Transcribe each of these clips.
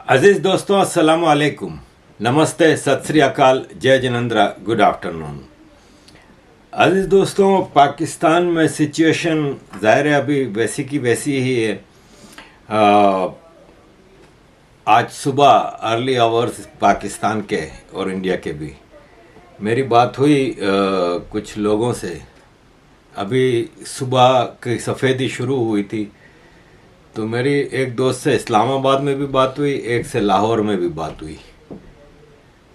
अजीज़ दोस्तों, अस्सलाम वालेकुम, नमस्ते, सत श्री अकाल, जय जिनेंद्र, गुड आफ्टरनून। अजीज़ दोस्तों, पाकिस्तान में सिचुएशन ज़ाहिर है अभी वैसी की वैसी ही है। आज सुबह अर्ली आवर्स पाकिस्तान के और इंडिया के भी मेरी बात हुई कुछ लोगों से। अभी सुबह की सफ़ेदी शुरू हुई थी, तो मेरी एक दोस्त से इस्लामाबाद में भी बात हुई, एक से लाहौर में भी बात हुई।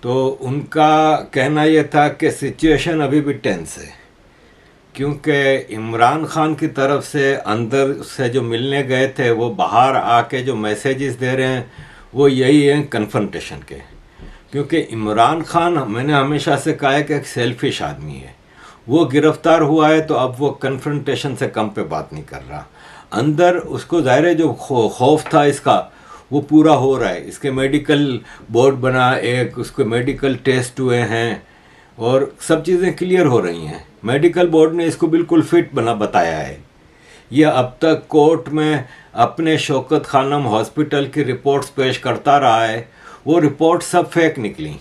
तो उनका कहना यह था कि सिचुएशन अभी भी टेंस है, क्योंकि इमरान खान की तरफ से अंदर से जो मिलने गए थे वो बाहर आके जो मैसेजेस दे रहे हैं वो यही हैं कन्फ्रंटेशन के। क्योंकि इमरान खान, मैंने हमेशा से कहा है कि एक सेल्फिश आदमी है। वो गिरफ्तार हुआ है तो अब वो कन्फ्रंटेशन से कम पे बात नहीं कर रहा। अंदर उसको ज़ाहिर है जो खौफ था इसका वो पूरा हो रहा है। इसके मेडिकल बोर्ड बना, एक उसके मेडिकल टेस्ट हुए हैं और सब चीज़ें क्लियर हो रही हैं। मेडिकल बोर्ड ने इसको बिल्कुल फिट बताया है। यह अब तक कोर्ट में अपने शौकत खानम हॉस्पिटल की रिपोर्ट्स पेश करता रहा है, वो रिपोर्ट सब फेक निकली।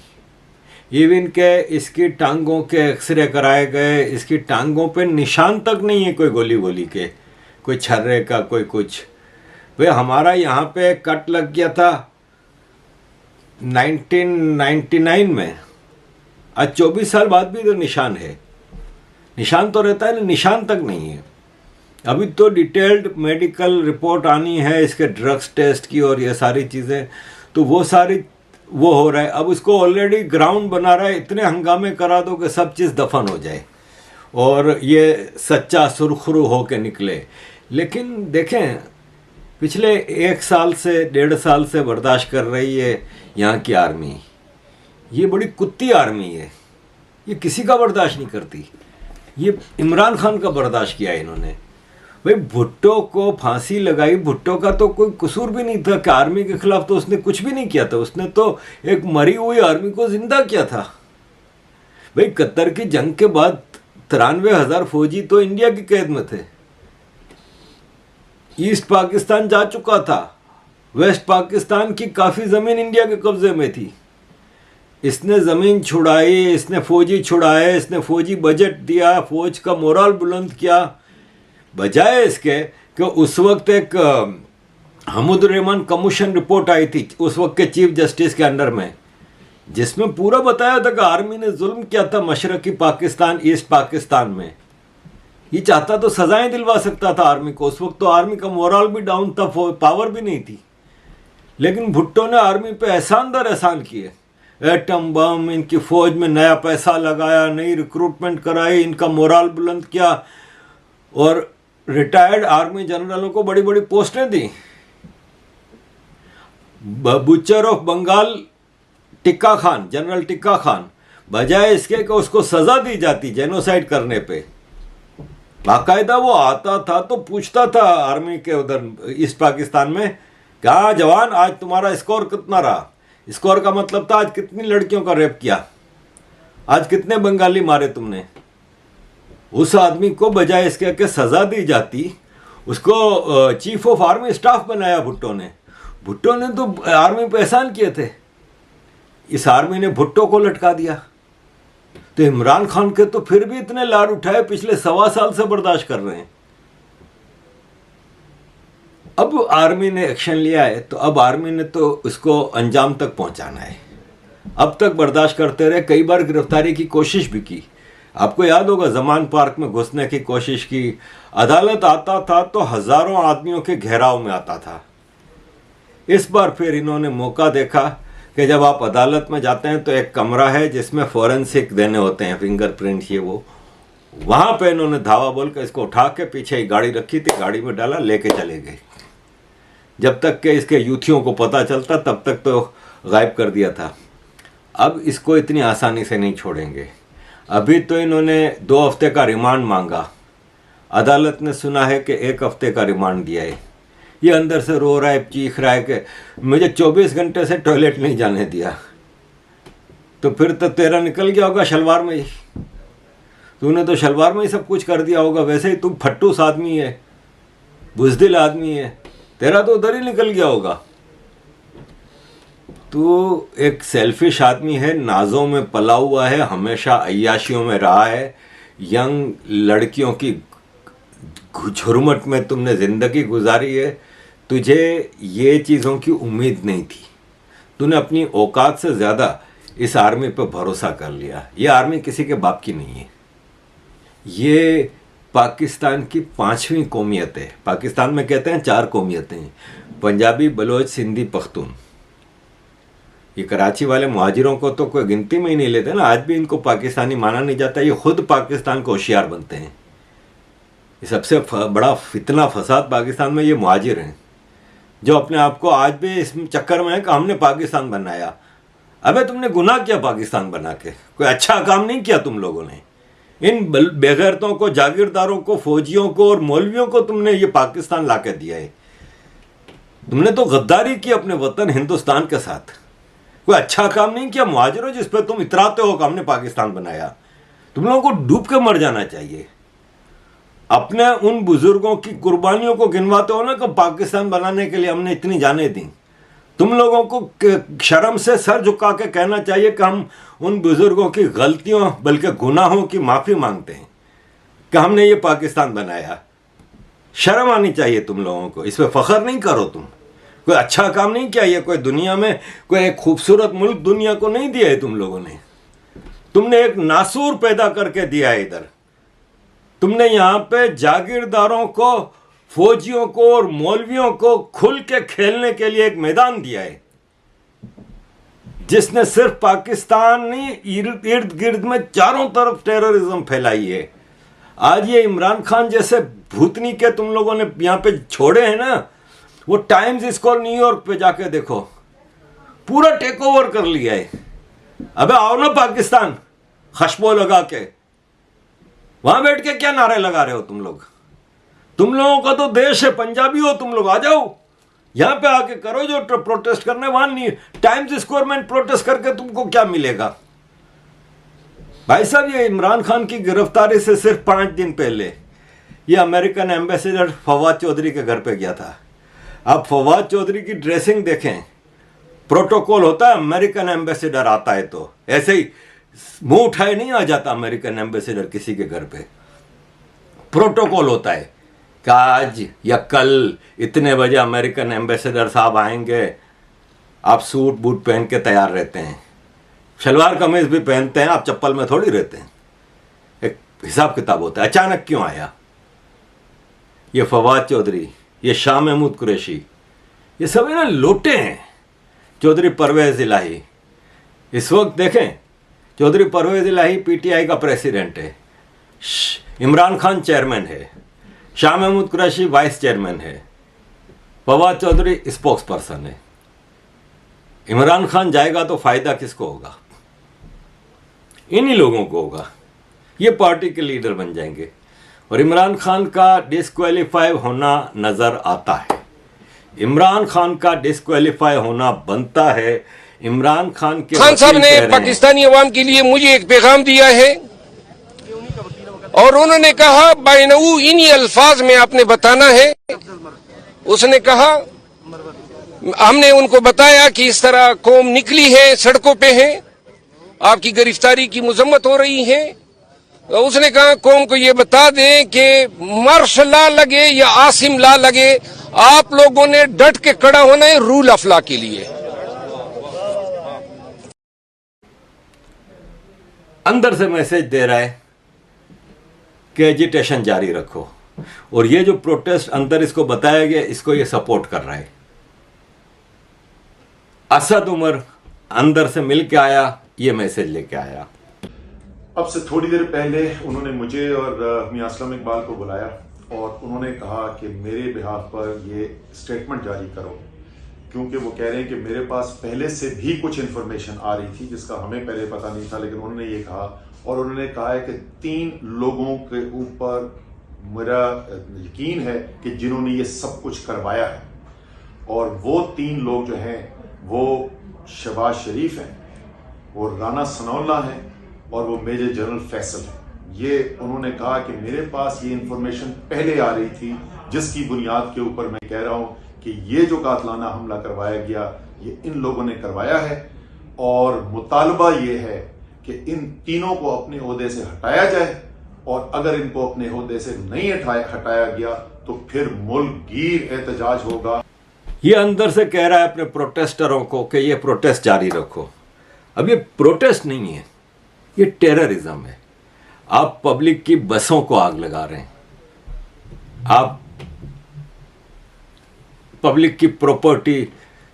इवन के इसकी टांगों के एक्सरे कराए गए, इसकी टांगों पे निशान तक नहीं है कोई गोली वोली के, कोई छर्रे का, कोई कुछ। भाई हमारा यहाँ पे कट लग गया था 1999 में, आज 24 साल बाद भी तो निशान है। निशान तो रहता है ना, निशान तक नहीं है। अभी तो डिटेल्ड मेडिकल रिपोर्ट आनी है इसके ड्रग्स टेस्ट की और ये सारी चीज़ें, तो वो सारी वो हो रहा है। अब उसको ऑलरेडी ग्राउंड बना रहा है, इतने हंगामे करा दो कि सब चीज़ दफन हो जाए और ये सच्चा सुरखरू हो के निकले। लेकिन देखें, पिछले 1 साल से 1.5 साल से बर्दाश्त कर रही है यहाँ की आर्मी। ये बड़ी कुत्ती आर्मी है, ये किसी का बर्दाश्त नहीं करती। ये इमरान खान का बर्दाश्त किया इन्होंने। भाई भुट्टो को फांसी लगाई, भुट्टो का तो कोई कसूर भी नहीं था कि आर्मी के खिलाफ तो उसने कुछ भी नहीं किया था। उसने तो एक मरी हुई आर्मी को जिंदा किया था। भाई कतर की जंग के बाद 93,000 फौजी तो इंडिया की कैद में थे। ईस्ट पाकिस्तान जा चुका था, वेस्ट पाकिस्तान की काफ़ी ज़मीन इंडिया के कब्जे में थी। इसने ज़मीन छुड़ाई, इसने फौजी छुड़ाए, इसने फौजी बजट दिया, फौज का मोरल बुलंद किया। बजाय इसके कि उस वक्त एक हमूद रहमान कमीशन रिपोर्ट आई थी उस वक्त के चीफ जस्टिस के अंडर में, जिसमें पूरा बताया था कि आर्मी ने जुल्म किया था मशरकी पाकिस्तान, ईस्ट पाकिस्तान में। ये चाहता तो सजाएं दिलवा सकता था आर्मी को। उस वक्त तो आर्मी का मोरल भी डाउन था, पावर भी नहीं थी। लेकिन भुट्टो ने आर्मी पे एहसान दर एहसान किए। एटम बम, इनकी फौज में नया पैसा लगाया, नई रिक्रूटमेंट कराई, इनका मोरल बुलंद किया और रिटायर्ड आर्मी जनरलों को बड़ी बड़ी पोस्टें दी। Butcher of Bengal Tikka Khan, general Tikka Khan, बजाय इसके कि उसको सजा दी जाती जेनोसाइड करने पे, बाकायदा वो आता था तो पूछता था आर्मी के उधर ईस्ट पाकिस्तान में, क्या जवान आज तुम्हारा स्कोर कितना रहा। स्कोर का मतलब था आज कितनी लड़कियों का रेप किया, आज कितने बंगाली मारे तुमने। उस आदमी को बजाय इसके कि सजा दी जाती, उसको चीफ ऑफ आर्मी स्टाफ बनाया भुट्टो ने। भुट्टो ने तो आर्मी पे एहसान किए थे, इस आर्मी ने भुट्टो को लटका दिया। तो इमरान खान के तो फिर भी इतने लार उठाए, पिछले 1.25 साल से बर्दाश्त कर रहे हैं। अब आर्मी ने एक्शन लिया है तो अब आर्मी ने तो उसको अंजाम तक पहुंचाना है। अब तक बर्दाश्त करते रहे, कई बार गिरफ्तारी की कोशिश भी की। आपको याद होगा जमान पार्क में घुसने की कोशिश की, अदालत आता था तो हजारों आदमियों के घेराव में आता था। इस बार फिर इन्होंने मौका देखा कि जब आप अदालत में जाते हैं तो एक कमरा है जिसमें फॉरेंसिक देने होते हैं, फिंगरप्रिंट ये वो। वहाँ पे इन्होंने धावा बोल कर इसको उठा के पीछे ही गाड़ी रखी थी, गाड़ी में डाला, लेके चले गए। जब तक के इसके यूथियों को पता चलता तब तक तो गायब कर दिया था। अब इसको इतनी आसानी से नहीं छोड़ेंगे। अभी तो इन्होंने 2 हफ्ते का रिमांड मांगा, अदालत ने सुना है कि 1 हफ्ते का रिमांड दिया है। ये अंदर से रो रहा है, चीख रहा है कि मुझे 24 घंटे से टॉयलेट नहीं जाने दिया। तो फिर तो तेरा निकल गया होगा शलवार में ही, तूने तो शलवार में ही सब कुछ कर दिया होगा। वैसे ही तू फट्टूस आदमी है, बुज़दिल आदमी है, तेरा तो उधर ही निकल गया होगा। तो एक सेल्फिश आदमी है, नाजों में पला हुआ है, हमेशा अय्याशियों में रहा है, यंग लड़कियों की झुरमुट में तुमने ज़िंदगी गुजारी है, तुझे ये चीज़ों की उम्मीद नहीं थी। तूने अपनी औकात से ज़्यादा इस आर्मी पर भरोसा कर लिया। ये आर्मी किसी के बाप की नहीं है, ये पाकिस्तान की 5वीं कौमियत है। पाकिस्तान में कहते हैं 4 कौमियतें हैं, पंजाबी, बलोच, सिंधी, पख्तून। ये कराची वाले मुहाजिरों को तो कोई गिनती में ही नहीं लेते ना, आज भी इनको पाकिस्तानी माना नहीं जाता। ये खुद पाकिस्तान को होशियार बनते हैं। ये सबसे बड़ा फितना फसाद पाकिस्तान में ये मुहाजिर हैं, जो अपने आप को आज भी इस चक्कर में है कि हमने पाकिस्तान बनाया। अबे तुमने गुनाह किया पाकिस्तान बना के, कोई अच्छा काम नहीं किया तुम लोगों ने। इन बेगैरतों को, जागीरदारों को, फौजियों को और मौलवियों को तुमने ये पाकिस्तान ला के दिया है। तुमने तो गद्दारी की अपने वतन हिंदुस्तान के साथ, कोई अच्छा काम नहीं किया। मुहाजिरों जिस पे तुम इतराते हो कि हमने पाकिस्तान बनाया, तुम लोगों को डूब के मर जाना चाहिए। अपने उन बुजुर्गों की कुर्बानियों को गिनवाते हो ना कि पाकिस्तान बनाने के लिए हमने इतनी जानें दी। तुम लोगों को शर्म से सर झुका के कहना चाहिए कि हम उन बुजुर्गों की गलतियों बल्कि गुनाहों की माफ़ी मांगते हैं कि हमने ये पाकिस्तान बनाया। शर्म आनी चाहिए तुम लोगों को, इस पर फख्र नहीं करो। तुम कोई अच्छा काम नहीं किया। ये कोई दुनिया में कोई एक खूबसूरत मुल्क दुनिया को नहीं दिया है तुम लोगों ने। तुमने एक नासूर पैदा करके दिया है इधर। तुमने यहाँ पे जागीरदारों को, फौजियों को और मौलवियों को खुल के खेलने के लिए एक मैदान दिया है, जिसने सिर्फ पाकिस्तानी इर्द गिर्द में चारों तरफ टेररिज्म फैलाई है। आज ये इमरान खान जैसे भूतनी के तुम लोगों ने यहाँ पे छोड़े हैं ना, वो टाइम्स स्क्वायर न्यूयॉर्क पे जाके देखो, पूरा टेक ओवर कर लिया है। अबे आओ ना पाकिस्तान, खुशबू लगा के वहां बैठ के क्या नारे लगा रहे हो तुम लोग? तुम लोगों का तो देश है, पंजाबी हो तुम लोग, आ जाओ यहां पे आके करो जो प्रोटेस्ट करने। वहां नहीं, टाइम्स स्क्वायर में प्रोटेस्ट करके तुमको क्या मिलेगा? भाई साहब, ये इमरान खान की गिरफ्तारी से सिर्फ 5 दिन पहले ये अमेरिकन एम्बेसडर फवाद चौधरी के घर पे गया था। आप फवाद चौधरी की ड्रेसिंग देखें, प्रोटोकॉल होता है, अमेरिकन एम्बेसडर आता है तो ऐसे ही मुंह उठाए नहीं आ जाता अमेरिकन एम्बेसडर किसी के घर पे। प्रोटोकॉल होता है कि आज या कल इतने बजे अमेरिकन एम्बेसडर साहब आएंगे। आप सूट बूट पहन के तैयार रहते हैं, शलवार कमीज भी पहनते हैं, आप चप्पल में थोड़ी रहते हैं। एक हिसाब किताब होता है। अचानक क्यों आया ये फवाद चौधरी, ये शाह महमूद कुरैशी, ये सब ना लोटे हैं। चौधरी परवेज इलाही, इस वक्त देखें, चौधरी परवेज इलाही पीटीआई का प्रेसिडेंट है, इमरान खान चेयरमैन है, शाह महमूद कुरैशी वाइस चेयरमैन है, फवाद चौधरी स्पोक्स पर्सन है। इमरान खान जाएगा तो फायदा किसको होगा? इन्हीं लोगों को होगा। ये पार्टी के लीडर बन जाएंगे और इमरान खान का डिस्क्वालीफाई होना नजर आता है। इमरान खान का डिस्क्वालीफाई होना बनता है। इमरान खान के खान साहब ने पाकिस्तानी अवाम के लिए मुझे एक पैगाम दिया है और उन्होंने कहा बाइनऊ इन्हीं अल्फाज में आपने बताना है। उसने कहा, हमने उनको बताया कि इस तरह कौम निकली है, सड़कों पे है, आपकी गिरफ्तारी की मजम्मत हो रही है। तो उसने कहा कौम को ये बता दें कि मार्श ला लगे या आसिम ला लगे, आप लोगों ने डट के खड़ा होना है रूल ऑफ लॉ के लिए। अंदर से मैसेज दे रहा है कि एजिटेशन जारी रखो, और ये जो प्रोटेस्ट अंदर इसको बताया गया, इसको ये सपोर्ट कर रहा है। असद उमर अंदर से मिल के आया, ये मैसेज लेके आया। अब से थोड़ी देर पहले उन्होंने मुझे और मियां असलम इकबाल को बुलाया और उन्होंने कहा कि मेरे बिहाफ पर ये स्टेटमेंट जारी करो, क्योंकि वो कह रहे हैं कि मेरे पास पहले से भी कुछ इन्फॉर्मेशन आ रही थी जिसका हमें पहले पता नहीं था, लेकिन उन्होंने ये कहा। और उन्होंने कहा है कि 3 लोगों के ऊपर मेरा यकीन है कि जिन्होंने ये सब कुछ करवाया है, और वो 3 लोग जो हैं वो शहबाज शरीफ हैं, वो राना सनाउल्लाह हैं और वो मेजर जनरल फैसल हैं। ये उन्होंने कहा कि मेरे पास ये इंफॉर्मेशन पहले आ रही थी, जिसकी बुनियाद के ऊपर मैं कह रहा हूँ कि ये जो कातलाना हमला करवाया गया ये इन लोगों ने करवाया है और मुतालबा ये है कि इन तीनों को अपने ओहदे से हटाया जाए और अगर इनको अपने ओहदे से नहीं हटाया गया तो फिर मुल्क गिर एहतजाज होगा। ये अंदर से कह रहा है अपने प्रोटेस्टरों को कि ये प्रोटेस्ट जारी रखो। अब ये प्रोटेस्ट नहीं है, ये टेररिज्म है। आप पब्लिक की बसों को आग लगा रहे हैं, आप पब्लिक की प्रॉपर्टी,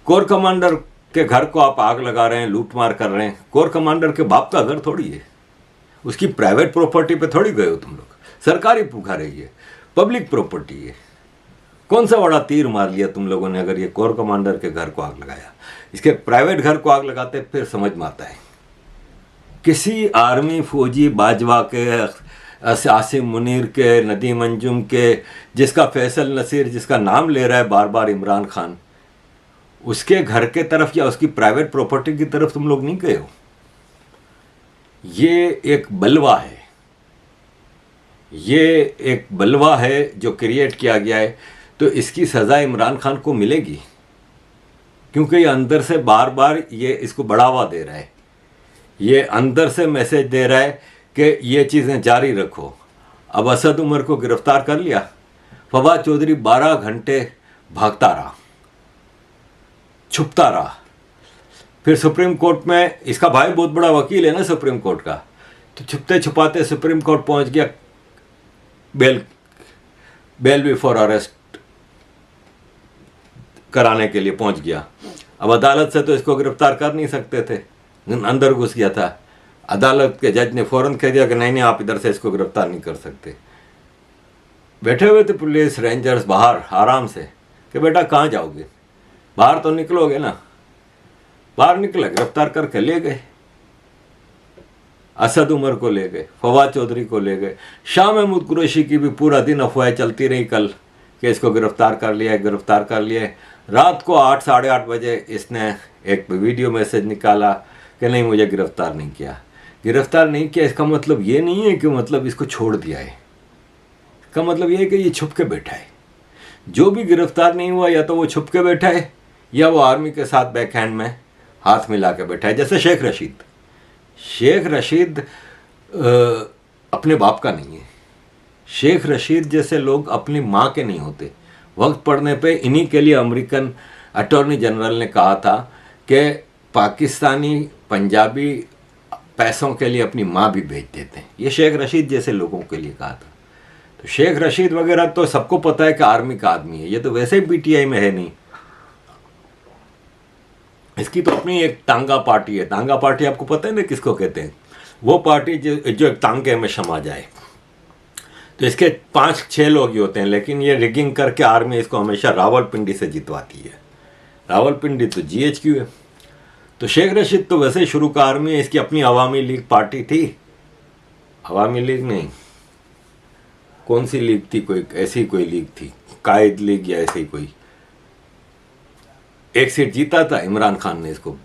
कोर कमांडर के घर को आप आग लगा रहे हैं, लूटमार कर रहे हैं। कोर कमांडर के बाप का घर थोड़ी है, उसकी प्राइवेट प्रॉपर्टी पे थोड़ी गए हो तुम लोग। सरकारी पुकार है, ये पब्लिक प्रॉपर्टी है। कौन सा बड़ा तीर मार लिया तुम लोगों ने अगर ये कोर कमांडर के घर को आग लगाया। इसके प्राइवेट घर को आग लगाते फिर समझ में आता है। किसी आर्मी फौजी बाजवा के, आसिम मुनीर के, नदीम अंजुम के, जिसका फैसल नसीर जिसका नाम ले रहा है बार बार इमरान खान, उसके घर के तरफ या उसकी प्राइवेट प्रॉपर्टी की तरफ तुम लोग नहीं गए हो। ये एक बलवा है, ये एक बलवा है जो क्रिएट किया गया है। तो इसकी सज़ा इमरान खान को मिलेगी क्योंकि ये अंदर से बार बार ये इसको बढ़ावा दे रहा है। ये अंदर से मैसेज दे रहा है कि ये चीज़ें जारी रखो। अब असद उमर को गिरफ्तार कर लिया, फवाद चौधरी 12 घंटे भागता रहा, छुपता रहा। फिर सुप्रीम कोर्ट में, इसका भाई बहुत बड़ा वकील है ना सुप्रीम कोर्ट का, तो छुपते छुपाते सुप्रीम कोर्ट पहुंच गया, बेल बिफोर अरेस्ट कराने के लिए पहुंच गया। अब अदालत से तो इसको गिरफ्तार कर नहीं सकते थे, अंदर घुस गया था। अदालत के जज ने फौरन कह दिया कि नहीं नहीं, आप इधर से इसको गिरफ्तार नहीं कर सकते। बैठे हुए थे पुलिस रेंजर्स बाहर आराम से कि बेटा कहाँ जाओगे, बाहर तो निकलोगे ना। बाहर निकले, गिरफ्तार करके ले गए। असद उमर को ले गए, फवाद चौधरी को ले गए। शाह महमूद कुरैशी की भी पूरा दिन अफवाहें चलती रही कल कि इसको गिरफ्तार कर लिया है, गिरफ्तार कर लिया है। रात को 8 साढ़े 8 बजे इसने एक वीडियो मैसेज निकाला कि नहीं, मुझे गिरफ्तार नहीं किया। गिरफ्तार नहीं किया इसका मतलब ये नहीं है कि मतलब इसको छोड़ दिया है। इसका मतलब ये है कि ये छुप के बैठा है। जो भी गिरफ्तार नहीं हुआ या तो वो छुप के बैठा है या वो आर्मी के साथ बैक हैंड में हाथ मिला के बैठा है। जैसे शेख रशीद अपने बाप का नहीं है। शेख रशीद जैसे लोग अपनी माँ के नहीं होते। वक्त पड़ने पे इन्हीं के लिए अमेरिकन अटॉर्नी जनरल ने कहा था कि पाकिस्तानी पंजाबी पैसों के लिए अपनी माँ भी भेज देते हैं। ये शेख रशीद जैसे लोगों के लिए कहा था। तो शेख रशीद वगैरह तो सबको पता है कि आर्मी का आदमी है। ये तो वैसे ही पीटीआई में है नहीं। इसकी तो अपनी एक तांगा पार्टी है। तांगा पार्टी आपको पता है ना किसको कहते हैं? वो पार्टी जो एक तांगे में समा जाए। तो इसके 5-6 लोग ही होते हैं, लेकिन ये रिगिंग करके आर्मी इसको हमेशा रावलपिंडी से जितवाती है। रावलपिंडी तो GHQ है। तो शेख रशीद तो वैसे ही शुरू का आर्मी है। इसकी अपनी अवामी लीग पार्टी थी। अवामी लीग नहीं, कौन सी लीग थी, कोई ऐसी कोई लीग थी, कायद लीग या ऐसी कोई। एक सीट जीता था, इमरान खान ने इसको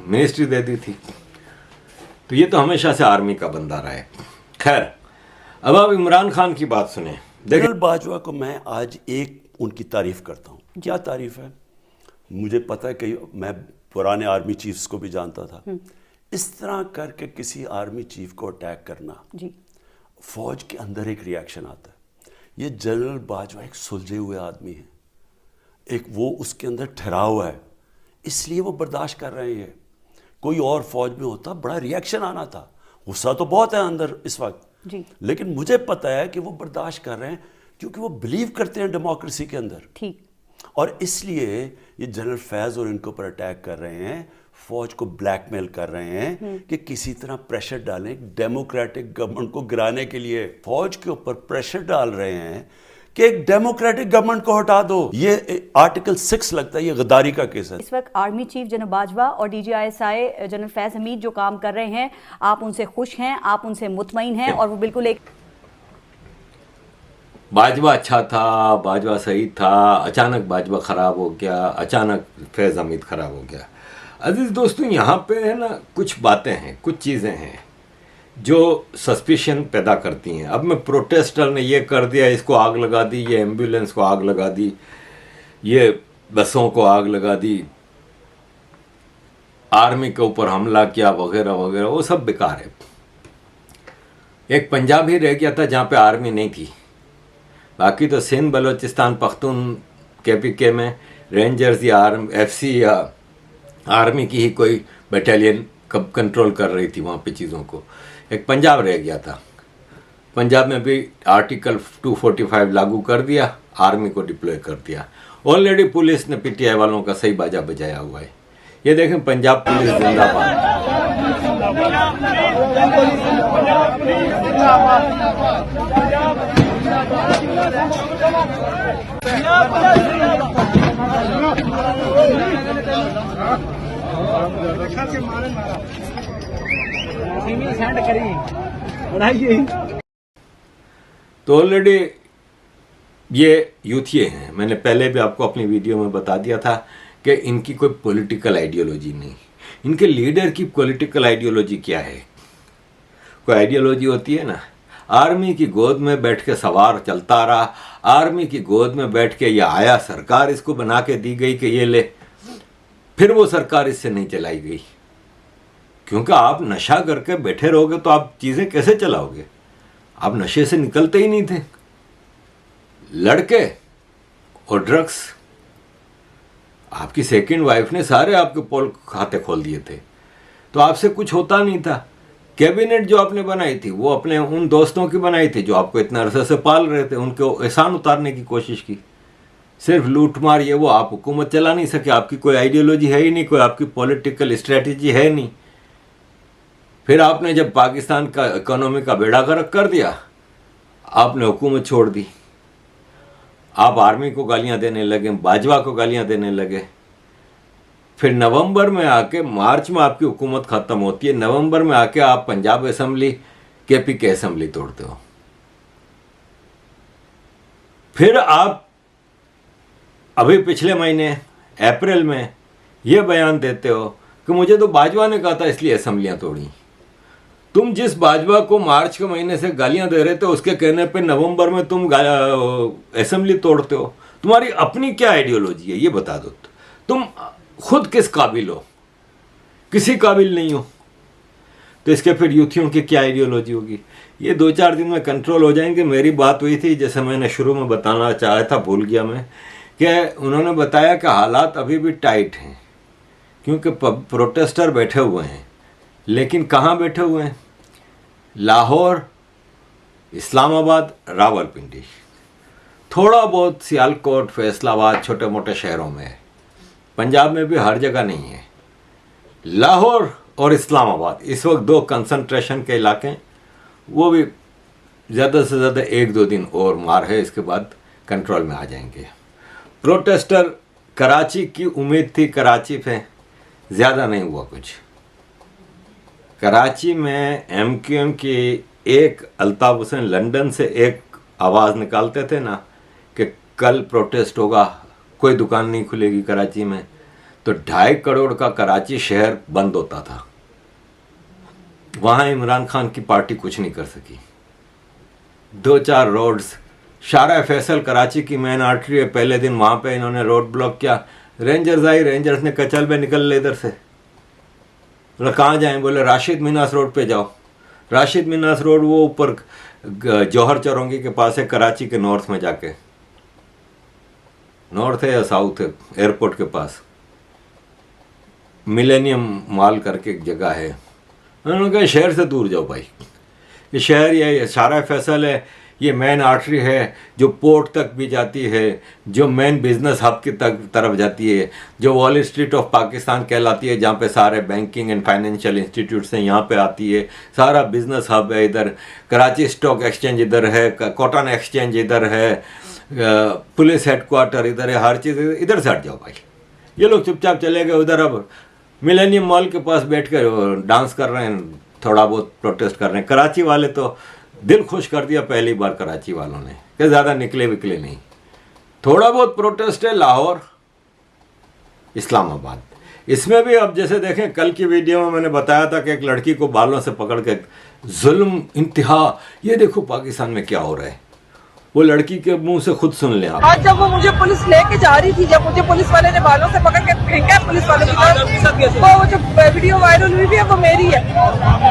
मिनिस्ट्री दे दी थी। तो ये तो हमेशा से आर्मी का बंदा रहा है। खैर, अब आप इमरान खान की बात सुने। जनरल बाजवा को मैं आज एक उनकी तारीफ करता हूँ। क्या तारीफ है? मुझे पता है कि मैं पुराने आर्मी चीफ्स को भी जानता था। इस तरह करके किसी आर्मी चीफ को अटैक करना जी, फौज के अंदर एक रिएक्शन आता है। ये जनरल बाजवा एक सुलझे हुए आदमी है, एक वो उसके अंदर ठहराव है, इसलिए वो बर्दाश्त कर रहे हैं। कोई और फौज में होता बड़ा रिएक्शन आना था। गुस्सा तो बहुत है अंदर इस वक्त जी, लेकिन मुझे पता है कि वो बर्दाश्त कर रहे हैं क्योंकि वो बिलीव करते हैं डेमोक्रेसी के अंदर। ठीक, और इसलिए ये जनरल फैज और इनको पर अटैक कर रहे हैं, फौज को ब्लैकमेल कर रहे हैं कि किसी तरह प्रेशर डालें डेमोक्रेटिक गवर्नमेंट को गिराने के लिए। फौज के ऊपर प्रेशर डाल रहे हैं कि एक डेमोक्रेटिक गवर्नमेंट को हटा दो। ये आर्टिकल 6 लगता है, ये गद्दारी का केस है। इस वक्त आर्मी चीफ जनरल बाजवा और DGISI जनरल फैज हमीद जो काम कर रहे हैं, आप उनसे खुश हैं, आप उनसे मुतमईन हैं? और वो बिल्कुल एक बाजवा अच्छा था, बाजवा सही था, अचानक बाजवा खराब हो गया, अचानक फैज हमीद खराब हो गया। अजीज दोस्तों, यहाँ पे है ना कुछ बातें हैं, कुछ चीज़ें हैं जो सस्पिशन पैदा करती हैं। अब मैं प्रोटेस्टर ने ये कर दिया, इसको आग लगा दी, ये एम्बुलेंस को आग लगा दी, ये बसों को आग लगा दी, आर्मी के ऊपर हमला किया वगैरह वगैरह, वो सब बेकार है। एक पंजाब ही रह गया था जहाँ पे आर्मी नहीं थी, बाकी तो सिंध, बलोचिस्तान, पख्तून, KPK में रेंजर्स या FC या आर्मी की ही कोई बटालियन कब कंट्रोल कर रही थी वहाँ पे चीज़ों को। एक पंजाब रह गया था। पंजाब में भी आर्टिकल 245 लागू कर दिया, आर्मी को डिप्लॉय कर दिया। ऑलरेडी पुलिस ने PTI वालों का सही बाजा बजाया हुआ है। ये देखें, पंजाब पुलिस जिंदाबाद। तो ऑलरेडी ये यूथिये हैं। मैंने पहले भी आपको अपनी वीडियो में बता दिया था कि इनकी कोई पॉलिटिकल आइडियोलॉजी नहीं। इनके लीडर की पॉलिटिकल आइडियोलॉजी क्या है? कोई आइडियोलॉजी होती है ना, आर्मी की गोद में बैठ के सवार चलता रहा, आर्मी की गोद में बैठ के ये आया, सरकार इसको बना के दी गई कि ये ले, फिर वो सरकार इससे नहीं चलाई गई। क्योंकि आप नशा करके बैठे रहोगे तो आप चीज़ें कैसे चलाओगे? आप नशे से निकलते ही नहीं थे। लड़के और ड्रग्स, आपकी सेकंड वाइफ ने सारे आपके पोल खाते खोल दिए थे, तो आपसे कुछ होता नहीं था। कैबिनेट जो आपने बनाई थी वो अपने उन दोस्तों की बनाई थी जो आपको इतना अरसे से पाल रहे थे, उनको एहसान उतारने की कोशिश की। सिर्फ लूट मार ये वो, आप हुकूमत चला नहीं सके, आपकी कोई आइडियोलॉजी है ही नहीं, कोई आपकी पॉलिटिकल स्ट्रेटजी है नहीं। फिर आपने जब पाकिस्तान का इकोनॉमी का बेड़ा गर्क कर दिया, आपने हुकूमत छोड़ दी। आप आर्मी को गालियां देने लगे, बाजवा को गालियां देने लगे। फिर नवंबर में आके, मार्च में आपकी हुकूमत ख़त्म होती है, नवंबर में आके आप पंजाब असेंबली, KPK असेंबली तोड़ते हो। फिर आप अभी पिछले महीने अप्रैल में यह बयान देते हो कि मुझे तो बाजवा ने कहा था इसलिए असेंबलियां तोड़ी। तुम जिस बाजवा को मार्च के महीने से गालियां दे रहे थे, उसके कहने पे नवंबर में तुम असेंबली तोड़ते हो। तुम्हारी अपनी क्या आइडियोलॉजी है ये बता दो। तुम खुद किस काबिल हो? किसी काबिल नहीं हो। तो इसके फिर यूथियों की क्या आइडियोलॉजी होगी? ये 2-4 दिन में कंट्रोल हो जाएंगे। मेरी बात हुई थी, जैसे मैंने शुरू में बताना चाहा था, भूल गया मैं, कि उन्होंने बताया कि हालात अभी भी टाइट हैं क्योंकि प्रोटेस्टर बैठे हुए हैं। लेकिन कहाँ बैठे हुए हैं? लाहौर, इस्लामाबाद, रावलपिंडी, थोड़ा बहुत सियालकोट, फैसलाबाद, छोटे मोटे शहरों में है। पंजाब में भी हर जगह नहीं है। लाहौर और इस्लामाबाद इस वक्त 2 कंसंट्रेशन के इलाके, वो भी ज़्यादा से ज़्यादा 1-2 दिन और मार है, इसके बाद कंट्रोल में आ जाएंगे। प्रोटेस्टर कराची की उम्मीद थी, कराची पे ज़्यादा नहीं हुआ कुछ। कराची में MQM की एक अल्ताफ़ हुसैन लंदन से एक आवाज़ निकालते थे ना कि कल प्रोटेस्ट होगा, कोई दुकान नहीं खुलेगी कराची में, तो 2.5 करोड़ का कराची शहर बंद होता था। वहाँ इमरान खान की पार्टी कुछ नहीं कर सकी। 2-4 रोड्स, शारा फैसल कराची की मेन आर्टरी है, पहले दिन वहाँ पे इन्होंने रोड ब्लॉक किया। रेंजर्स आई, रेंजर्स ने कचल में निकल ले इधर से। बोला कहाँ जाएं? बोले राशिद मिनास रोड पे जाओ। राशिद मिनास रोड वो ऊपर जौहर चौरंगी के पास है, कराची के नॉर्थ में जाके, नॉर्थ है या साउथ है, एयरपोर्ट के पास मिलेनियम मॉल करके एक जगह है। उन्होंने कहा शहर से दूर जाओ भाई, ये शहर, ये शारा फैसल है, ये मेन आर्टरी है जो पोर्ट तक भी जाती है, जो मेन बिजनेस हब की तरफ जाती है, जो वॉल स्ट्रीट ऑफ पाकिस्तान कहलाती है, जहाँ पे सारे बैंकिंग एंड फाइनेंशियल इंस्टीट्यूट्स हैं, यहाँ पे आती है, सारा बिजनेस हब है इधर। कराची स्टॉक एक्सचेंज इधर है, कॉटन एक्सचेंज इधर है, पुलिस हेडक्वार्टर इधर है, हर चीज़ इधर से हट जाओ भाई। ये लोग चुपचाप चले गए उधर, अब मिलेनियम मॉल के पास बैठ कर डांस कर रहे हैं, थोड़ा बहुत प्रोटेस्ट कर रहे हैं। कराची वाले तो दिल खुश कर दिया पहली बार कराची वालों ने कि ज़्यादा निकले विकले नहीं। थोड़ा बहुत प्रोटेस्ट है लाहौर, इस्लामाबाद। इसमें भी अब जैसे देखें, कल की वीडियो में मैंने बताया था कि एक लड़की को बालों से पकड़ के जुल्म इंतहा, ये देखो पाकिस्तान में क्या हो रहा है। वो लड़की के मुंह से खुद सुन लें आप। आज जब वो मुझे पुलिस लेके जा रही थी, जब मुझे पुलिस वाले ने बालों से पकड़ के फेंका है पुलिस वालों की तरफ, वो जो वीडियो वायरल हुई है वो मेरी है।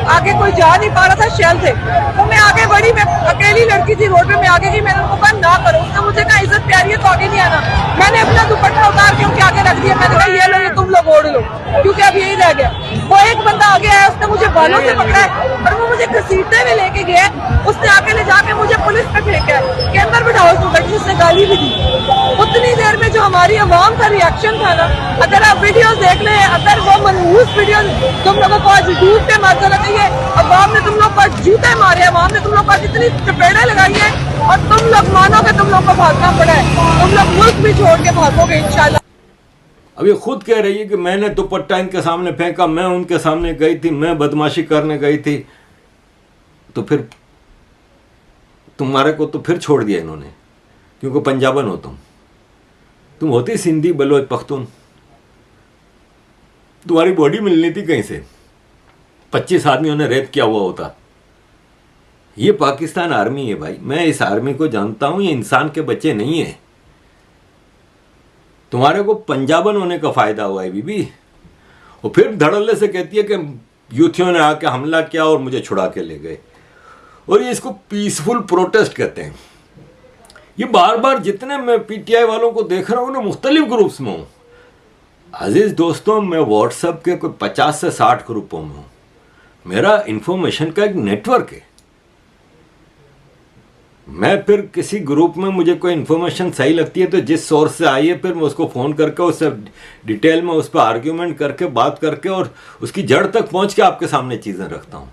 आगे कोई जा नहीं पा रहा था, शेल थे, तो मैं आगे बढ़ी, मैं अकेली लड़की थी रोड पे, मैं आगे गई, मैंने उनको कहा ना करो। उसने मुझे कहा इज्जत प्यारी है तो आगे नहीं आना। मैंने अपना दुपट्टा उतार के उनके आगे रख दिया, मैंने कहा ये लो, ये तुम लोग ओढ़ लो, क्योंकि अब यही रह गया। वो एक बंदा आगे आया, उसने मुझे बालों से पकड़ा है और वो मुझे घसीटते हुए लेके गया। उसने आगे ले जाके मुझे पुलिस पे फेंका है कि अंदर बिठाओ उसको, उसने गाली भी दी। उतनी देर में जो हमारी आवाम का रिएक्शन था ना, अगर आप वीडियोस देख लें, अगर वो मनहूस वीडियो तुम लोगों को आज दूध पे मार देना चाहिए। अवाम ने तुम लोग को आज जूते मारे, अवाम ने तुम लोग को आज इतनी चपेड़े लगाई है और तुम लोग मानो कि तुम लोग को भागना पड़ा है। तुम लोग मुल्क भी छोड़ के भागोगे इंशाल्लाह। अब ये खुद कह रही है कि मैंने दुपट्टा इनके सामने फेंका, मैं उनके सामने गई थी, मैं बदमाशी करने गई थी। तो फिर तुम्हारे को तो फिर छोड़ दिया इन्होंने, क्योंकि पंजाबन हो तुम होती सिंधी बलोच पख्तून, तुम्हारी बॉडी मिलनी थी कहीं से, 25 आदमियों ने रेप किया हुआ होता। ये पाकिस्तान आर्मी है भाई, मैं इस आर्मी को जानता हूं, ये इंसान के बच्चे नहीं है। तुम्हारे को पंजाबन होने का फायदा हुआ है बीबी। और फिर धड़ल्ले से कहती है कि यूथियों ने आके हमला किया और मुझे छुड़ा के ले गए, और ये इसको पीसफुल प्रोटेस्ट कहते हैं। ये बार बार जितने मैं पीटीआई वालों को देख रहा हूं ना, मुख्तलिफ ग्रुप्स में हूं अजीज दोस्तों, मैं व्हाट्सएप के कोई 50 से 60 ग्रुपों में हूं। मेरा इंफॉर्मेशन का एक नेटवर्क है। मैं फिर किसी ग्रुप में मुझे कोई इन्फॉर्मेशन सही लगती है तो जिस सोर्स से आई है, फिर मैं उसको फ़ोन करके उससे डिटेल में उस पर आर्ग्यूमेंट करके बात करके और उसकी जड़ तक पहुंच के आपके सामने चीज़ें रखता हूं।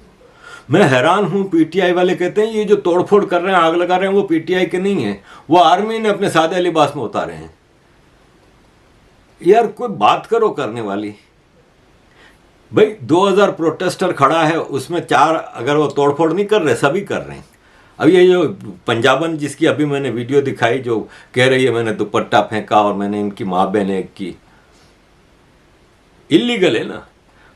मैं हैरान हूं, पीटीआई वाले कहते हैं ये जो तोड़फोड़ कर रहे हैं, आग लगा रहे हैं, वो पीटीआई के नहीं है, वो आर्मी ने अपने सादे लिबास में उतारे हैं। यार कोई बात करो करने वाली। भाई 2000 प्रोटेस्टर खड़ा है, उसमें 4 अगर वो तोड़फोड़ नहीं कर रहे, सभी कर रहे हैं। अब ये जो पंजाबन जिसकी अभी मैंने वीडियो दिखाई, जो कह रही है मैंने दुपट्टा फेंका और मैंने इनकी माँ बहन की, इलीगल है ना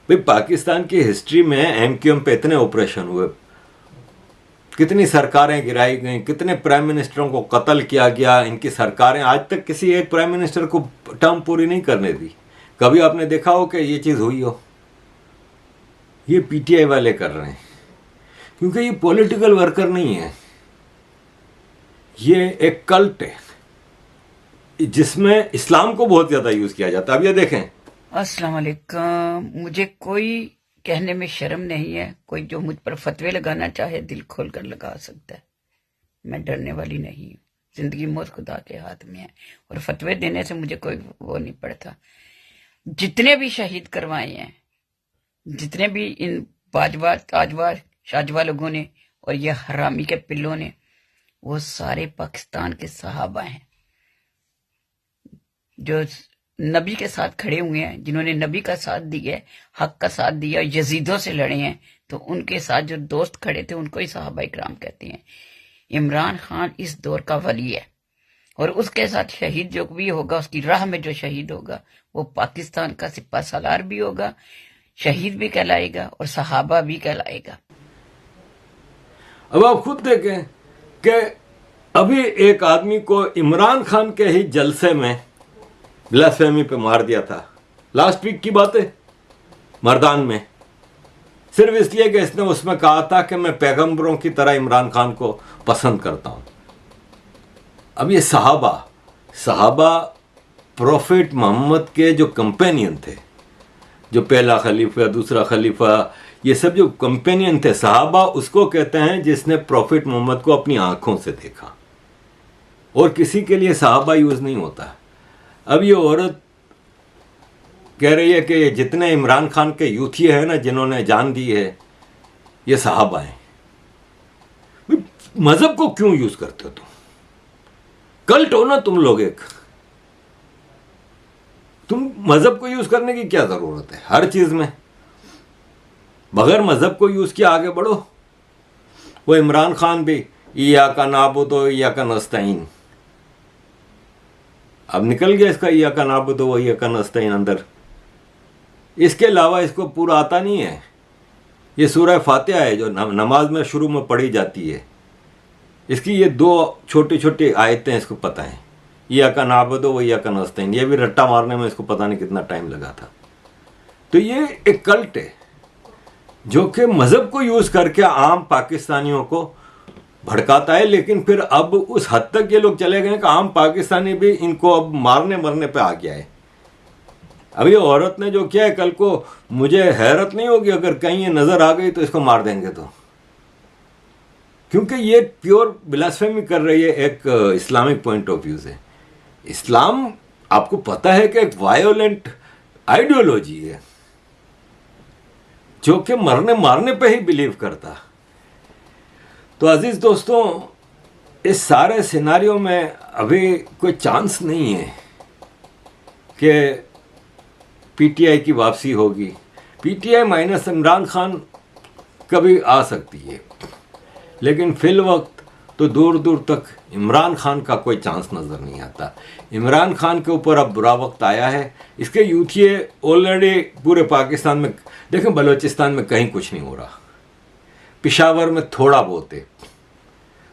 भाई। पाकिस्तान की हिस्ट्री में एमक्यूएम पे इतने ऑपरेशन हुए, कितनी सरकारें गिराई गई, कितने प्राइम मिनिस्टरों को कत्ल किया गया। इनकी सरकारें आज तक किसी एक प्राइम मिनिस्टर को टर्म पूरी नहीं करने दी। कभी आपने देखा हो कि ये चीज़ हुई हो? ये पीटीआई वाले कर रहे हैं, क्योंकि ये पॉलिटिकल वर्कर नहीं है, ये एक कल्ट है जिसमें इस्लाम को बहुत ज़्यादा यूज़ किया जाता है। अब ये देखें। अस्सलाम वालेकुम। मुझे कोई कहने में शर्म नहीं है। कोई जो मुझ पर फतवे लगाना चाहे दिल खोल कर लगा सकता है। मैं डरने वाली नहीं हूँ। जिंदगी मौत खुदा के हाथ में है और फतवे देने से मुझे कोई वो नहीं पड़ता। जितने भी शहीद करवाए हैं, जितने भी इन बाजवा ताजवा शाजवा लोगों ने और ये हरामी के पिल्लों ने, वो सारे पाकिस्तान के सहाबा हैं जो नबी के साथ खड़े हुए हैं, जिन्होंने नबी का साथ दिया, हक का साथ दिया, यजीदों से लड़े हैं। तो उनके साथ जो दोस्त खड़े थे उनको ही सहाबा इकराम कहते हैं। इमरान खान इस दौर का वली है और उसके साथ शहीद जो भी होगा, उसकी राह में जो शहीद होगा, वो पाकिस्तान का सिपा सालार भी होगा, शहीद भी कहलाएगा और सहाबा भी कहलाएगा। अब आप खुद देखें कि अभी एक आदमी को इमरान खान के ही जलसे में ब्लास्फेमी पे मार दिया था। लास्ट वीक की बात है, मर्दान में, सिर्फ इसलिए कि इसने उसमें कहा था कि मैं पैगंबरों की तरह इमरान खान को पसंद करता हूं। अब ये सहाबा प्रोफेट मोहम्मद के जो कंपेनियन थे, जो पहला खलीफा, दूसरा खलीफा, ये सब जो कंपेनियन थे, सहाबा उसको कहते हैं जिसने प्रॉफिट मोहम्मद को अपनी आंखों से देखा। और किसी के लिए सहाबा यूज नहीं होता। अब ये औरत कह रही है कि जितने इमरान खान के यूथी है ना, जिन्होंने जान दी है, ये सहाबा हैं। मजहब को क्यों यूज करते हो तुम? कल्ट हो ना तुम लोग एक। तुम मजहब को यूज करने की क्या जरूरत है हर चीज में? बगैर मजहब को यूज किया आगे बढ़ो। वो इमरान खान भी इय्याका नाबुदु व इय्याका नस्तईन, अब निकल गया इसका इय्याका नाबुदु व इय्याका नस्तईन अंदर। इसके अलावा इसको पूरा आता नहीं है। ये सूरह फातिहा है जो नमाज में शुरू में पढ़ी जाती है। इसकी ये 2 छोटी छोटी आयतें इसको पता है, इय्याका नाअबुदु व इय्याका नस्तईन, ये भी रट्टा मारने में इसको पता नहीं कितना टाइम लगा था। तो ये एक कल्ट है जो कि मज़हब को यूज़ करके आम पाकिस्तानियों को भड़काता है, लेकिन फिर अब उस हद तक ये लोग चले गए कि आम पाकिस्तानी भी इनको अब मारने मरने पे आ गया है। अब ये औरत ने जो किया है, कल को मुझे हैरत नहीं होगी अगर कहीं ये नज़र आ गई तो इसको मार देंगे, तो क्योंकि ये प्योर ब्लास्फेमी कर रही है एक इस्लामिक पॉइंट ऑफ व्यू से। इस्लाम आपको पता है कि एक वायोलेंट आइडियोलॉजी है जो कि मरने मारने पे ही बिलीव करता। तो अजीज दोस्तों, इस सारे सिनारियों में अभी कोई चांस नहीं है कि पीटीआई की वापसी होगी। पीटीआई माइनस इमरान खान कभी आ सकती है, लेकिन फिल वक्त तो दूर दूर तक इमरान खान का कोई चांस नज़र नहीं आता। इमरान खान के ऊपर अब बुरा वक्त आया है। इसके यूथिए ऑलरेडी पूरे पाकिस्तान में, देखें बलूचिस्तान में कहीं कुछ नहीं हो रहा, पेशावर में थोड़ा बहुत है,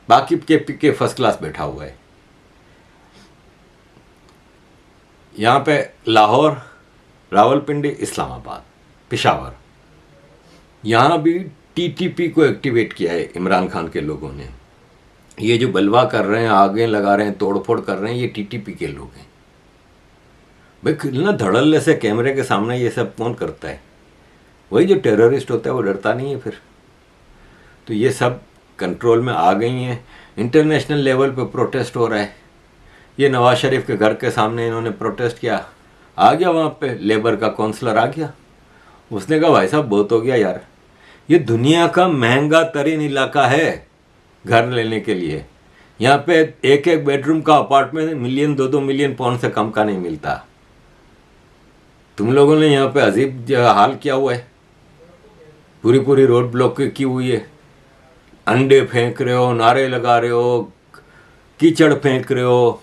बाकी के फर्स्ट क्लास बैठा हुआ है। यहाँ पे लाहौर, रावलपिंडी, इस्लामाबाद, पेशावर, यहाँ भी टीटीपी को एक्टिवेट किया है इमरान खान के लोगों ने। ये जो बलवा कर रहे हैं, आगे लगा रहे हैं, तोड़फोड़ कर रहे हैं, ये टीटीपी के लोग हैं। भाई कितना धड़ल्ले से कैमरे के सामने ये सब कौन करता है? वही जो टेररिस्ट होता है वो डरता नहीं है फिर। तो ये सब कंट्रोल में आ गई हैं। इंटरनेशनल लेवल पे प्रोटेस्ट हो रहा है। ये नवाज शरीफ के घर के सामने इन्होंने प्रोटेस्ट किया, आ गया वहाँ पे लेबर का काउंसलर आ गया, उसने कहा भाई साहब बहुत हो गया यार, ये दुनिया का महंगा तरीन इलाका है घर लेने के लिए। यहाँ पे एक एक बेडरूम का अपार्टमेंट मिलियन 2-2 मिलियन पाउंड से कम का नहीं मिलता। तुम लोगों ने यहाँ पे अजीब हाल किया हुआ है, पूरी पूरी रोड ब्लॉक की हुई है, अंडे फेंक रहे हो, नारे लगा रहे हो, कीचड़ फेंक रहे हो।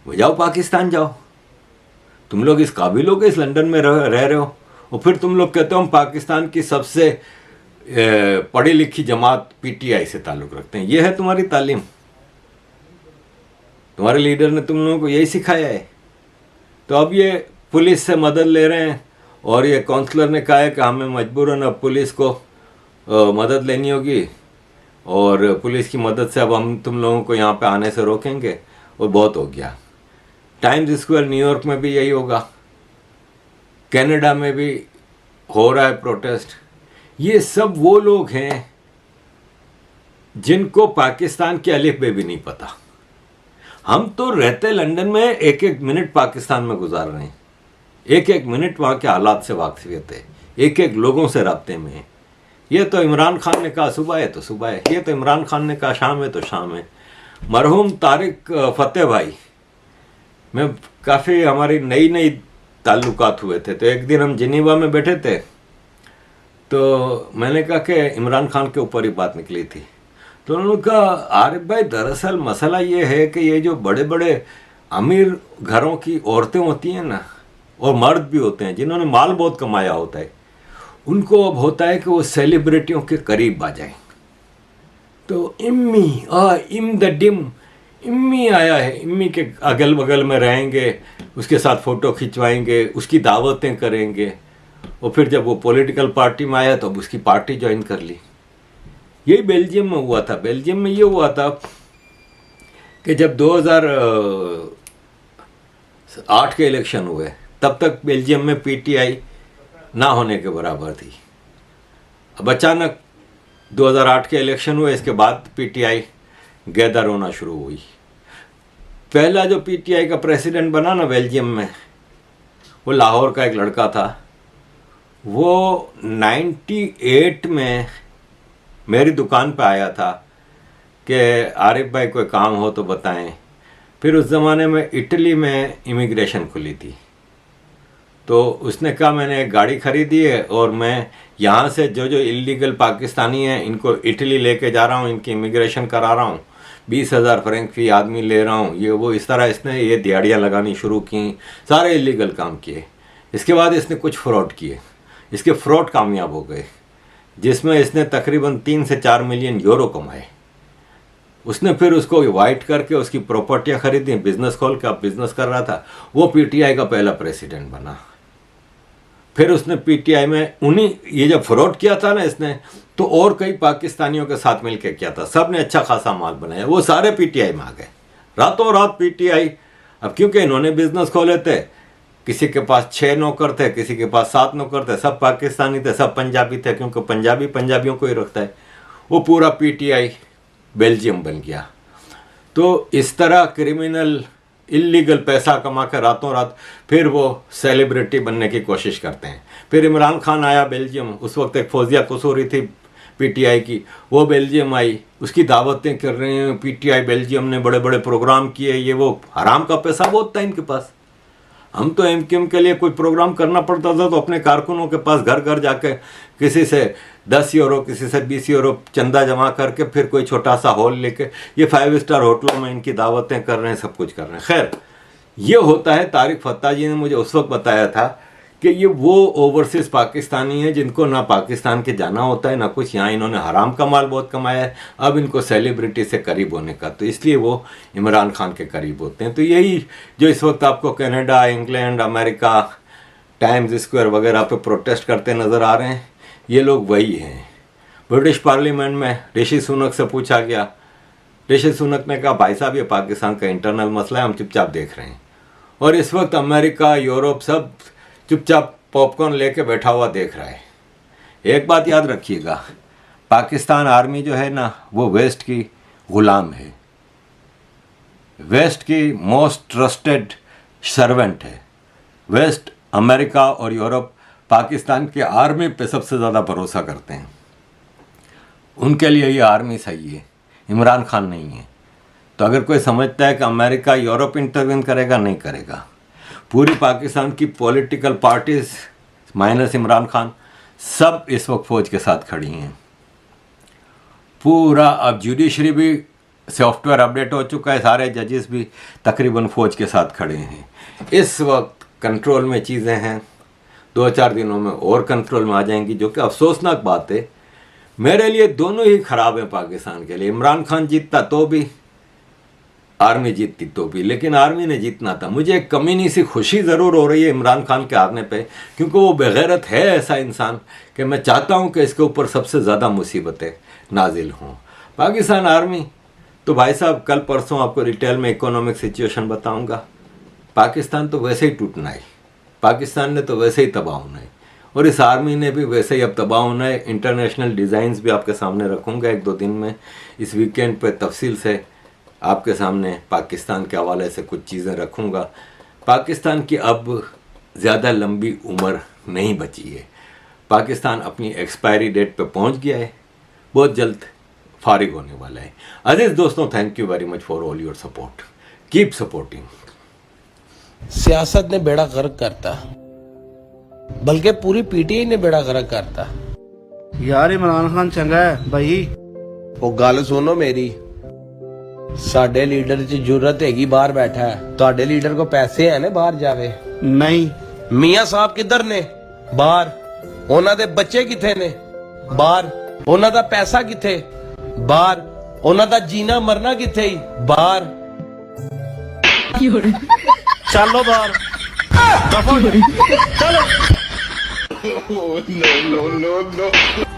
जाओ पाकिस्तान जाओ, तुम लोग इस काबिल हो कि इस लंदन में रह रहे हो, और फिर तुम लोग कहते हो हम पाकिस्तान की सबसे पढ़ी लिखी जमात पीटीआई से ताल्लुक़ रखते हैं। ये है तुम्हारी तालीम? तुम्हारे लीडर ने तुम लोगों को यही सिखाया है? तो अब ये पुलिस से मदद ले रहे हैं, और ये काउंसलर ने कहा है कि हमें मजबूरन अब पुलिस को मदद लेनी होगी, और पुलिस की मदद से अब हम तुम लोगों को यहाँ पे आने से रोकेंगे, और बहुत हो गया। टाइम्स स्क्वायर न्यूयॉर्क में भी यही होगा, कनाडा में भी हो रहा है प्रोटेस्ट। ये सब वो लोग हैं जिनको पाकिस्तान की अलिफ बे भी नहीं पता। हम तो रहते लंदन में, एक एक मिनट पाकिस्तान में गुजार रहे हैं, एक एक मिनट वहाँ के हालात से वाकिफियत है, एक एक लोगों से राब्ते में है। ये तो इमरान खान ने कहा सुबह है तो सुबह है, ये तो इमरान खान ने कहा शाम है तो शाम है। मरहूम तारिक फतेह भाई में काफ़ी हमारी नई नई ताल्लुकात हुए थे। तो एक दिन हम जिनीवा में बैठे थे, तो मैंने कहा कि इमरान खान के ऊपर ही बात निकली थी। तो उन्होंने कहा आरिफ भाई दरअसल मसला ये है कि ये जो बड़े बड़े अमीर घरों की औरतें होती हैं ना, और मर्द भी होते हैं जिन्होंने माल बहुत कमाया होता है, उनको अब होता है कि वो सेलिब्रिटियों के करीब आ जाए। तो इम द डिम, इम्मी आया है, इम्मी के अगल बगल में रहेंगे, उसके साथ फ़ोटो खिंचवाएंगे, उसकी दावतें करेंगे, और फिर जब वो पॉलिटिकल पार्टी में आया तो अब उसकी पार्टी ज्वाइन कर ली। यही बेल्जियम में हुआ था। बेल्जियम में ये हुआ था कि जब 2008 के इलेक्शन हुए, तब तक बेल्जियम में पीटीआई ना होने के बराबर थी। अब अचानक 2008 के इलेक्शन हुए, इसके बाद पीटीआई गैदर होना शुरू हुई। पहला जो पीटीआई का प्रेसिडेंट बना ना बेल्जियम में, वो लाहौर का एक लड़का था। वो 98 में मेरी दुकान पे आया था कि आरिफ भाई कोई काम हो तो बताएं। फिर उस ज़माने में इटली में इमिग्रेशन खुली थी, तो उसने कहा मैंने एक गाड़ी खरीदी है और मैं यहाँ से जो जो इलीगल पाकिस्तानी हैं इनको इटली लेके जा रहा हूँ, इनकी इमिग्रेशन करा रहा हूँ, 20,000 फ्रैंक फी आदमी ले रहा हूँ, ये वो। इस तरह इसने ये दिहाड़ियाँ लगानी शुरू की, सारे इलीगल काम किए। इसके बाद इसने कुछ फ्रॉड किए, इसके फ्रॉड कामयाब हो गए, जिसमें इसने तकरीबन 3 से 4 मिलियन यूरो कमाए। उसने फिर उसको वाइट करके उसकी प्रॉपर्टियां खरीदी, बिजनेस खोल के अब बिजनेस कर रहा था। वो पीटीआई का पहला प्रेसिडेंट बना। फिर उसने पीटीआई में ये जब फ्रॉड किया था ना इसने, तो और कई पाकिस्तानियों के साथ मिलकर किया था, सब ने अच्छा खासा माल बनाया, वो सारे पीटीआई में आ गए रातों रात पीटीआई। अब क्योंकि इन्होंने बिजनेस खोले थे, किसी के पास 6 नौकर थे, किसी के पास 7 नौकर थे, सब पाकिस्तानी थे, सब पंजाबी थे, क्योंकि पंजाबी पंजाबियों को ही रखता है। वो पूरा पीटीआई बेल्जियम बन गया। तो इस तरह क्रिमिनल इलीगल पैसा कमा कर रातों रात फिर वो सेलिब्रिटी बनने की कोशिश करते हैं। फिर इमरान खान आया बेल्जियम, उस वक्त एक फौजिया कसूरी थी पीटीआई की, वो बेल्जियम आई, उसकी दावतें कर रहे हैं पीटीआई बेल्जियम ने, बड़े बड़े प्रोग्राम किए, ये वो हराम का पैसा बहुत था इनके पास। हम तो एमक्यूएम के लिए कोई प्रोग्राम करना पड़ता था तो अपने कारकुनों के पास घर घर जाके किसी से 10 यूरो किसी से 20 यूरो चंदा जमा करके फिर कोई छोटा सा हॉल लेके ये 5 स्टार होटलों में इनकी दावतें कर रहे हैं, सब कुछ कर रहे हैं। खैर, ये होता है। तारिक फत्ता जी ने मुझे उस वक्त बताया था कि ये वो ओवरसीज पाकिस्तानी हैं जिनको ना पाकिस्तान के जाना होता है ना कुछ, यहाँ इन्होंने हराम का माल बहुत कमाया है, अब इनको सेलिब्रिटी से करीब होने का, तो इसलिए वो इमरान खान के करीब होते हैं। तो यही जो इस वक्त आपको Canada, England, America, times square वगैरह पे प्रोटेस्ट करते नज़र आ रहे हैं, ये लोग वही हैं। ब्रिटिश पार्लियामेंट में ऋषि सुनक से पूछा गया, ऋषि सुनक ने कहा भाई साहब ये पाकिस्तान का इंटरनल मसला है, हम चुपचाप देख रहे हैं। और इस वक्त अमेरिका, यूरोप सब चुपचाप पॉपकॉर्न लेके बैठा हुआ देख रहा है। एक बात याद रखिएगा, पाकिस्तान आर्मी जो है ना वो वेस्ट की गुलाम है, वेस्ट की मोस्ट ट्रस्टेड सर्वेंट है। वेस्ट, अमेरिका और यूरोप पाकिस्तान की आर्मी पे सबसे ज़्यादा भरोसा करते हैं, उनके लिए ये आर्मी सही है, इमरान खान नहीं है। तो अगर कोई समझता है कि अमेरिका, यूरोप इंटरवेन करेगा, नहीं करेगा। पूरी पाकिस्तान की political parties minus Imran Khan सब इस वक्त फौज के साथ खड़ी हैं। पूरा अब जुडिशरी भी सॉफ्टवेयर अपडेट हो चुका है, सारे जजेस भी तकरीबन फौज के साथ खड़े हैं। इस वक्त कंट्रोल में चीज़ें हैं, 2-4 दिनों में और कंट्रोल में आ जाएंगी, जो कि अफसोसनाक बात है। मेरे लिए दोनों ही खराब हैं पाकिस्तान के लिए। इमरान खान जीतता तो भी, आर्मी जीतती तो भी, लेकिन आर्मी ने जीतना था। मुझे एक कमीनी सी खुशी ज़रूर हो रही है इमरान खान के हारने पे, क्योंकि वो बेगैरत है ऐसा इंसान कि मैं चाहता हूँ कि इसके ऊपर सबसे ज़्यादा मुसीबतें नाजिल हों। पाकिस्तान आर्मी तो भाई साहब कल परसों आपको डिटेल में इकोनॉमिक सिचुएशन बताऊँगा। पाकिस्तान तो वैसे ही टूटना है, पाकिस्तान ने तो वैसे ही तबाह होना है, और इस आर्मी ने भी वैसे ही अब तबाह होना है। इंटरनेशनल डिज़ाइंस भी आपके सामने रखूँगा 1-2 दिन में। इस वीकेंड पे तफसील से आपके सामने पाकिस्तान के हवाले से कुछ चीज़ें रखूँगा। पाकिस्तान की अब ज़्यादा लंबी उम्र नहीं बची है, पाकिस्तान अपनी एक्सपायरी डेट पे पहुँच गया है, बहुत जल्द फारिग होने वाला है। अजीज़ दोस्तों, thank you very much for all your support, keep supporting. सियासत ने बेड़ा गर्क करता, बल्कि पूरी पीटीआई ने बेड़ा गर्क करता। यार इमरान खान चंगा है भाई। वो गल सुनो मेरी, साडे लीडर च जरूरत हैगी बाहर बैठा है, तुहाडे लीडर को पैसे है ने बाहर जावे? नहीं। मियां साहब किधर ने? बाहर। उन्हां दे बच्चे किथे ने? बाहर। उन्हां दा पैसा किथे? बाहर। उन्हां दा जीना मरना किथे? बाहर। चलो बाहर। चलो। no, no, no, no.